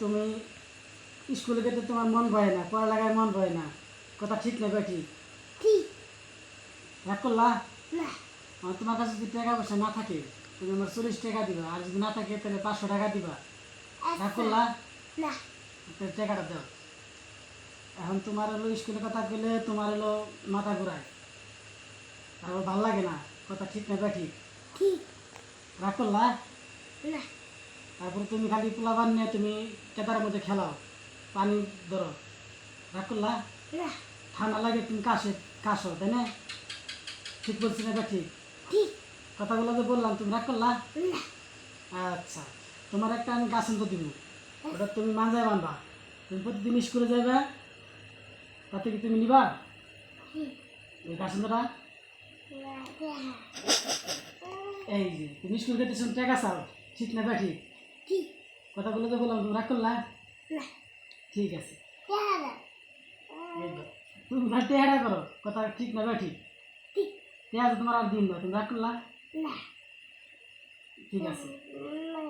তুমি স্কুলে যেতে তোমার মন ভয় না, পড়ালেখায় মন ভয় না, কথা ঠিক না বেটি? ঠিক রাগ করলা? না আমার তোমার কাছে যদি টাকা পয়সা না থাকে তুমি আমার 40 টাকা দিবা, আর যদি না থাকে তাহলে 500 টাকা দিবা। রাগ করলা? না তাহলে টাকাটা দাও। এখন তোমার হলো স্কুলের কথা গেলে তোমার হলো মাথা ঘুরায়, তারপর ভাল লাগে না, কথা ঠিক না বেটি? ঠিক রাগ করলা? না তারপরে তুমি খালি পোলাবান নিয়ে তুমি কেদারের মধ্যে খেলাও, পানি ধরো। রাগ করলা? না ঠান্ডা লাগে তুমি কাশো, তাই না? ঠিক বলছি না বেটি? ঠিক কথাগুলো যে বললাম তুমি রাগ করলা? না আচ্ছা, তোমার একটা আমি গাছন তো দিব, ওটা তুমি মাঞ্জায় বানবা, তুমি প্রতিদিন স্কুলে যাবে, তাতে কি তুমি নিবা ওই গাছনটা? এই যে তুমি স্কুল যেতে টাকা চাও, ঠিক না বেটি? ঠিক কথাগুলো যে বললাম তুমি রাগ করলা? না ঠিক আছে, পেয়ারা এই তো। তুমি না টেহারা করো, কথা ঠিক না বেটি? ঠিক পেঁয়াজ তোমার আর দিন না, তুমি রাগ করলা? না ঠিক আছে। না